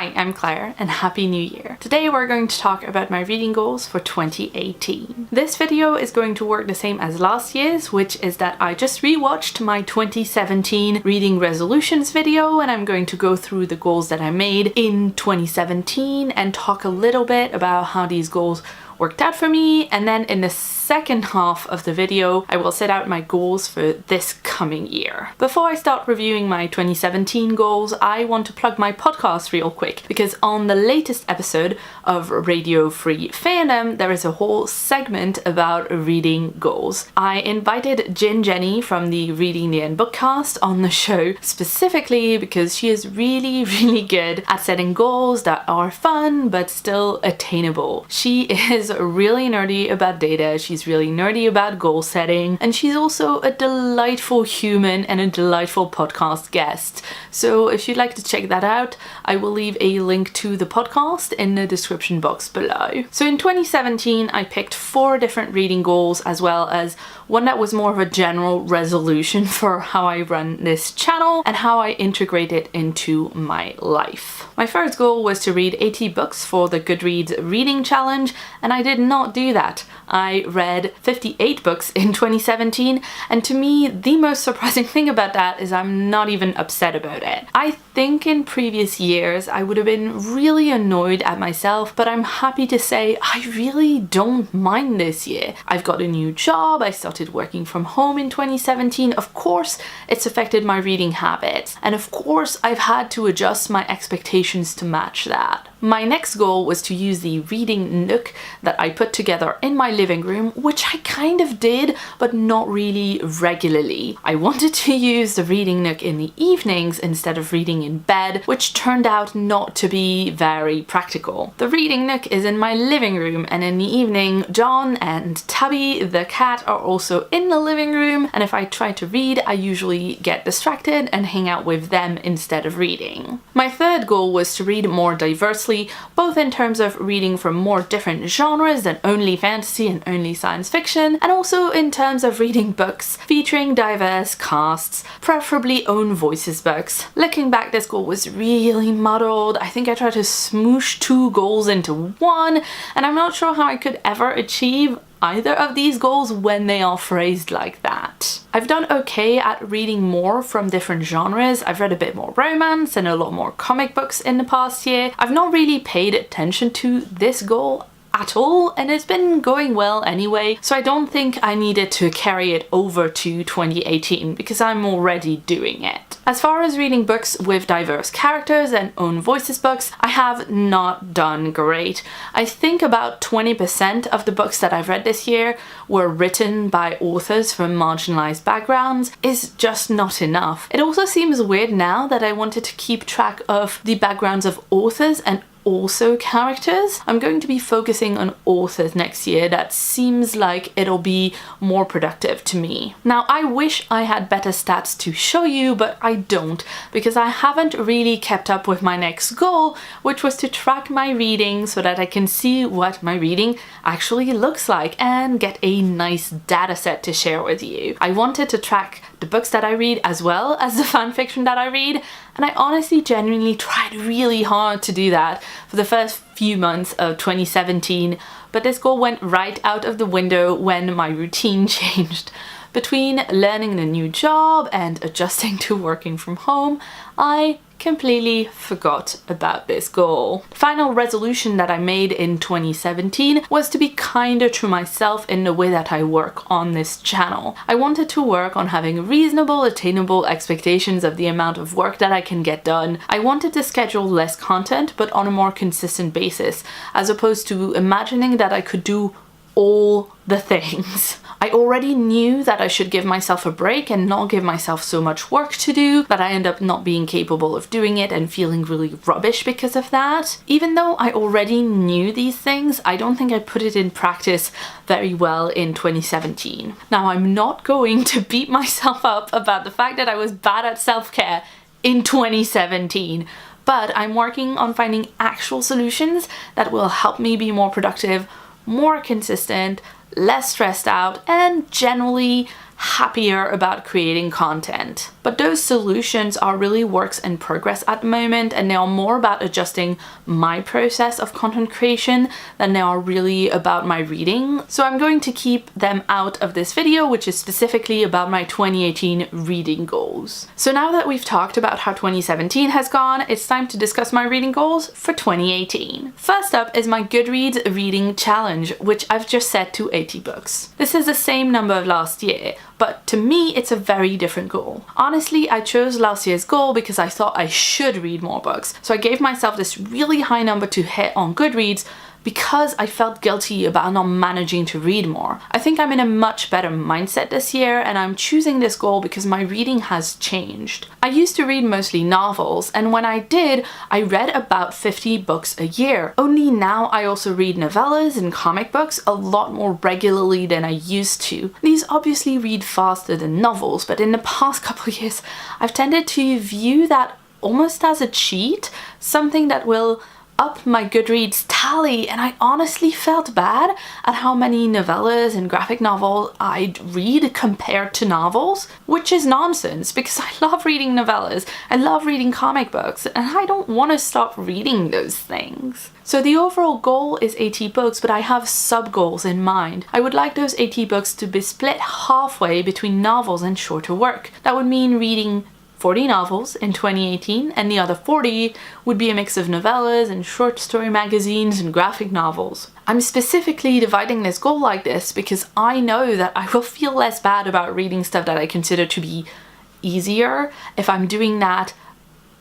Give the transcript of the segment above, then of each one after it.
Hi, I'm Claire and Happy New Year. Today we're going to talk about my reading goals for 2018. This video is going to work the same as last year's, which is that I just rewatched my 2017 reading resolutions video and I'm going to go through the goals that I made in 2017 and talk a little bit about how these goals worked out for me, and then in the second half of the video I will set out my goals for this coming year. Before I start reviewing my 2017 goals, I want to plug my podcast real quick, because on the latest episode of Radio Free Fandom there is a whole segment about reading goals. I invited Jenny from the Reading the End bookcast on the show specifically because she is really good at setting goals that are fun but still attainable. She is really nerdy about data, she's really nerdy about goal setting, and she's also a delightful human and a delightful podcast guest. So if you'd like to check that out, I will leave a link to the podcast in the description box below. So in 2017 I picked 4 different reading goals, as well as one that was more of a general resolution for how I run this channel and how I integrate it into my life. My first goal was to read 80 books for the Goodreads reading challenge, and I did not do that. I read 58 books in 2017, and to me the most surprising thing about that is I'm not even upset about it. I think in previous years I would have been really annoyed at myself, but I'm happy to say I really don't mind this year. I've got a new job, I started working from home in 2017, of course it's affected my reading habits, and of course I've had to adjust my expectations to match that. My next goal was to use the reading nook that I put together in my living room, which I kind of did, but not really regularly. I wanted to use the reading nook in the evenings instead of reading in bed, which turned out not to be very practical. The reading nook is in my living room, and in the evening John and Tabby the cat are also in the living room, and if I try to read I usually get distracted and hang out with them instead of reading. My third goal was to read more diversely, both in terms of reading from more different genres than only fantasy and only science fiction, and also in terms of reading books featuring diverse casts, preferably own voices books. Looking back, this goal was really muddled. I think I tried to smoosh 2 goals into one, and I'm not sure how I could ever achieve either of these goals when they are phrased like that. I've done okay at reading more from different genres. I've read a bit more romance and a lot more comic books in the past year. I've not really paid attention to this goal at all, and it's been going well anyway, so I don't think I needed to carry it over to 2018 because I'm already doing it. As far as reading books with diverse characters and own voices books, I have not done great. I think about 20% of the books that I've read this year were written by authors from marginalized backgrounds is just not enough. It also seems weird now that I wanted to keep track of the backgrounds of authors and also characters. I'm going to be focusing on authors next year. That seems like it'll be more productive to me. Now, I wish I had better stats to show you, but I don't, because I haven't really kept up with my next goal, which was to track my reading so that I can see what my reading actually looks like and get a nice data set to share with you. I wanted to track the books that I read as well as the fanfiction that I read, and I honestly genuinely tried really hard to do that for the first few months of 2017, but this goal went right out of the window when my routine changed. Between learning the new job and adjusting to working from home, I completely forgot about this goal. The final resolution that I made in 2017 was to be kinder to myself in the way that I work on this channel. I wanted to work on having reasonable, attainable expectations of the amount of work that I can get done. I wanted to schedule less content, but on a more consistent basis, as opposed to imagining that I could do all the things. I already knew that I should give myself a break and not give myself so much work to do, but I end up not being capable of doing it and feeling really rubbish because of that. Even though I already knew these things, I don't think I put it in practice very well in 2017. Now, I'm not going to beat myself up about the fact that I was bad at self-care in 2017, but I'm working on finding actual solutions that will help me be more productive, more consistent, less stressed out, and generally happier about creating content. But those solutions are really works in progress at the moment, and they are more about adjusting my process of content creation than they are really about my reading. So I'm going to keep them out of this video, which is specifically about my 2018 reading goals. So now that we've talked about how 2017 has gone, it's time to discuss my reading goals for 2018. First up is my Goodreads reading challenge, which I've just set to 80 books. This is the same number of last year, but to me it's a very different goal. Honestly, I chose last year's goal because I thought I should read more books, so I gave myself this really high number to hit on Goodreads because I felt guilty about not managing to read more. I think I'm in a much better mindset this year, and I'm choosing this goal because my reading has changed. I used to read mostly novels, and when I did, I read about 50 books a year. Only now I also read novellas and comic books a lot more regularly than I used to. These obviously read faster than novels, but in the past couple of years, I've tended to view that almost as a cheat, something that will up my Goodreads tally, and I honestly felt bad at how many novellas and graphic novels I'd read compared to novels, which is nonsense because I love reading novellas, I love reading comic books, and I don't want to stop reading those things. So the overall goal is 80 books, but I have sub-goals in mind. I would like those 80 books to be split halfway between novels and shorter work. That would mean reading 40 novels in 2018, and the other 40 would be a mix of novellas and short story magazines and graphic novels. I'm specifically dividing this goal like this because I know that I will feel less bad about reading stuff that I consider to be easier if I'm doing that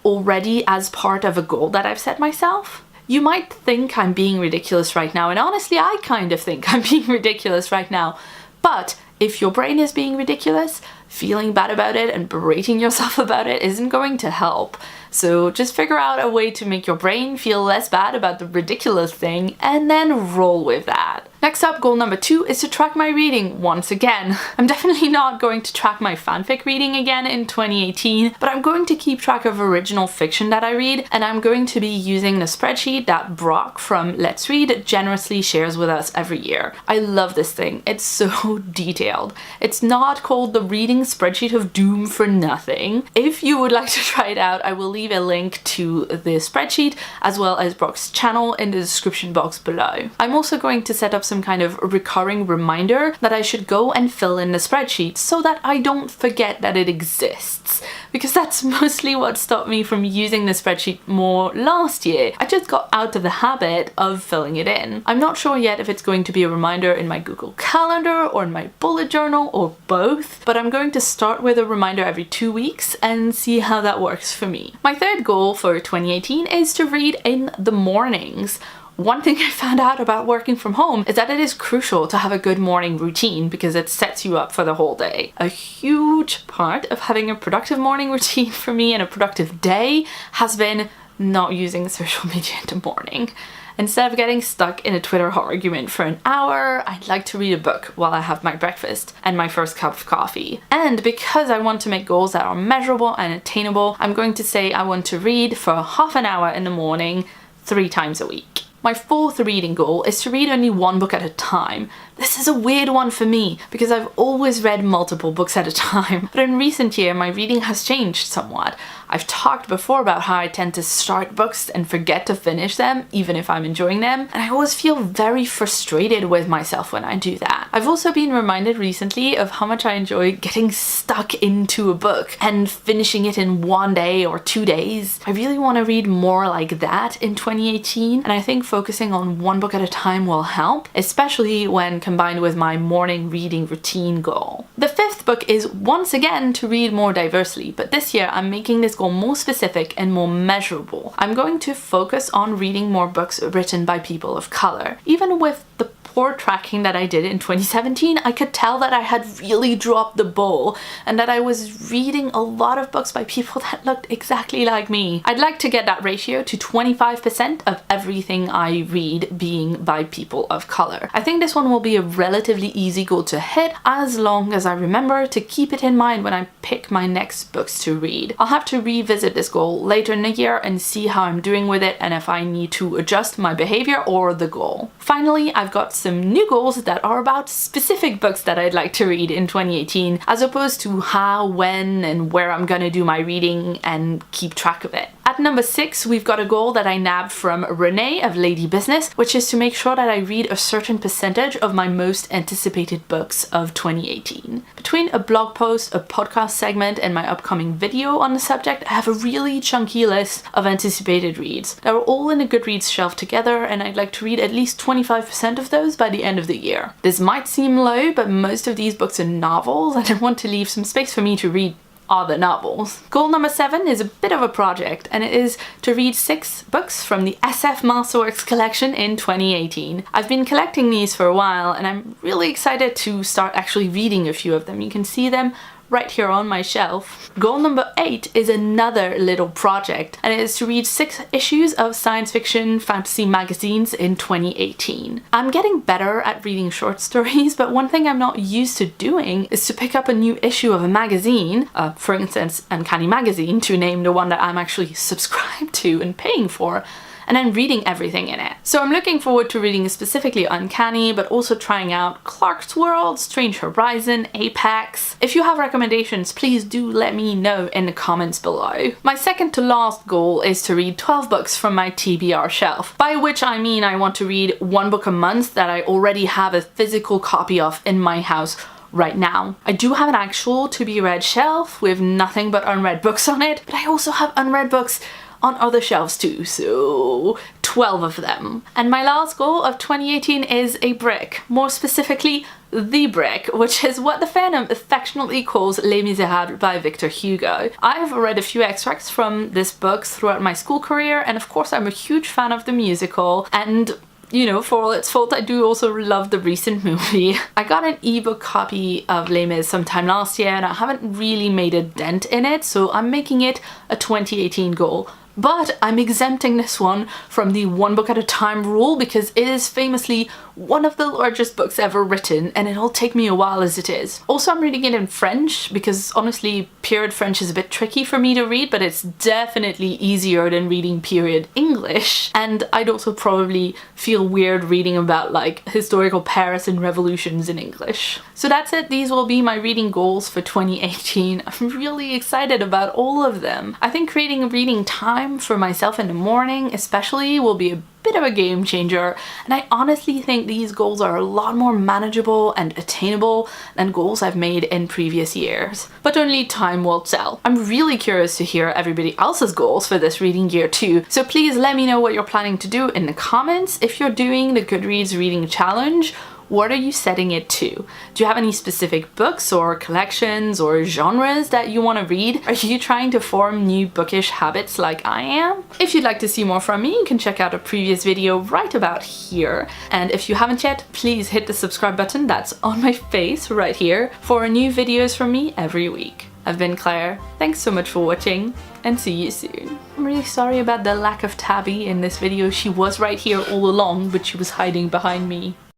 already as part of a goal that I've set myself. You might think I'm being ridiculous right now, and honestly I kind of think I'm being ridiculous right now, but if your brain is being ridiculous, feeling bad about it and berating yourself about it isn't going to help. So just figure out a way to make your brain feel less bad about the ridiculous thing and then roll with that. Next up, goal number 2 is to track my reading once again. I'm definitely not going to track my fanfic reading again in 2018, but I'm going to keep track of original fiction that I read, and I'm going to be using the spreadsheet that Brock from Let's Read generously shares with us every year. I love this thing. It's so detailed. It's not called the Reading Spreadsheet of Doom for nothing. If you would like to try it out, I will leave a link to the spreadsheet as well as Brock's channel in the description box below. I'm also going to set up some kind of recurring reminder that I should go and fill in the spreadsheet so that I don't forget that it exists, because that's mostly what stopped me from using the spreadsheet more last year. I just got out of the habit of filling it in. I'm not sure yet if it's going to be a reminder in my Google Calendar or in my bullet journal or both, but I'm going to start with a reminder every 2 weeks and see how that works for me. My third goal for 2018 is to read in the mornings. One thing I found out about working from home is that it is crucial to have a good morning routine because it sets you up for the whole day. A huge part of having a productive morning routine for me and a productive day has been not using social media in the morning. Instead of getting stuck in a Twitter argument for an hour, I'd like to read a book while I have my breakfast and my first cup of coffee. And because I want to make goals that are measurable and attainable, I'm going to say I want to read for half an hour in the morning 3 times a week. My 4th reading goal is to read only 1 book at a time. This is a weird one for me because I've always read multiple books at a time, but in recent years my reading has changed somewhat. I've talked before about how I tend to start books and forget to finish them even if I'm enjoying them, and I always feel very frustrated with myself when I do that. I've also been reminded recently of how much I enjoy getting stuck into a book and finishing it in 1 day or 2 days. I really want to read more like that in 2018, and I think focusing on 1 book at a time will help, especially when combined with my morning reading routine goal. The 5th book is once again to read more diversely, but this year I'm making this goal more specific and more measurable. I'm going to focus on reading more books written by people of color. Even with the poor tracking that I did in 2017, I could tell that I had really dropped the ball and that I was reading a lot of books by people that looked exactly like me. I'd like to get that ratio to 25% of everything I read being by people of color. I think this one will be a relatively easy goal to hit as long as I remember to keep it in mind when I pick my next books to read. I'll have to revisit this goal later in the year and see how I'm doing with it and if I need to adjust my behavior or the goal. Finally, I've got some new goals that are about specific books that I'd like to read in 2018, as opposed to how, when, and where I'm gonna do my reading and keep track of it. At number 6, we've got a goal that I nabbed from Renee of Lady Business, which is to make sure that I read a certain percentage of my most anticipated books of 2018. Between a blog post, a podcast segment, and my upcoming video on the subject, I have a really chunky list of anticipated reads. They're all in a Goodreads shelf together, and I'd like to read at least 25% of those by the end of the year. This might seem low, but most of these books are novels, and I want to leave some space for me to read other novels. Goal number 7 is a bit of a project, and it is to read 6 books from the SF Masterworks collection in 2018. I've been collecting these for a while, and I'm really excited to start actually reading a few of them. You can see them right here on my shelf. Goal number 8 is another little project, and it is to read 6 issues of science fiction fantasy magazines in 2018. I'm getting better at reading short stories, but one thing I'm not used to doing is to pick up a new issue of a magazine, for instance Uncanny Magazine, to name the one that I'm actually subscribed to and paying for, and then reading everything in it. So I'm looking forward to reading specifically Uncanny, but also trying out Clark's World, Strange Horizon, Apex. If you have recommendations, please do let me know in the comments below. My second to last goal is to read 12 books from my TBR shelf, by which I mean I want to read 1 book a month that I already have a physical copy of in my house right now. I do have an actual to-be-read shelf with nothing but unread books on it, but I also have unread books on other shelves too, so 12 of them. And my last goal of 2018 is a brick, more specifically The Brick, which is what the fandom affectionately calls Les Miserables by Victor Hugo. I have read a few extracts from this book throughout my school career, and of course I'm a huge fan of the musical, and you know, for all its fault, I do also love the recent movie. I got an ebook copy of Les Mis sometime last year, and I haven't really made a dent in it, so I'm making it a 2018 goal. But I'm exempting this one from the 1 book at a time rule because it is famously one of the largest books ever written, and it'll take me a while as it is. Also, I'm reading it in French because honestly period French is a bit tricky for me to read, but it's definitely easier than reading period English, and I'd also probably feel weird reading about like historical Paris and revolutions in English. So that's it. These will be my reading goals for 2018. I'm really excited about all of them. I think creating a reading time for myself in the morning especially will be a bit of a game changer, and I honestly think these goals are a lot more manageable and attainable than goals I've made in previous years. But only time will tell. I'm really curious to hear everybody else's goals for this reading year too, so please let me know what you're planning to do in the comments. If you're doing the Goodreads reading challenge, what are you setting it to? Do you have any specific books or collections or genres that you want to read? Are you trying to form new bookish habits like I am? If you'd like to see more from me, you can check out a previous video right about here. And if you haven't yet, please hit the subscribe button that's on my face right here for new videos from me every week. I've been Claire, thanks so much for watching, and see you soon. I'm really sorry about the lack of Tabby in this video. She was right here all along, but she was hiding behind me.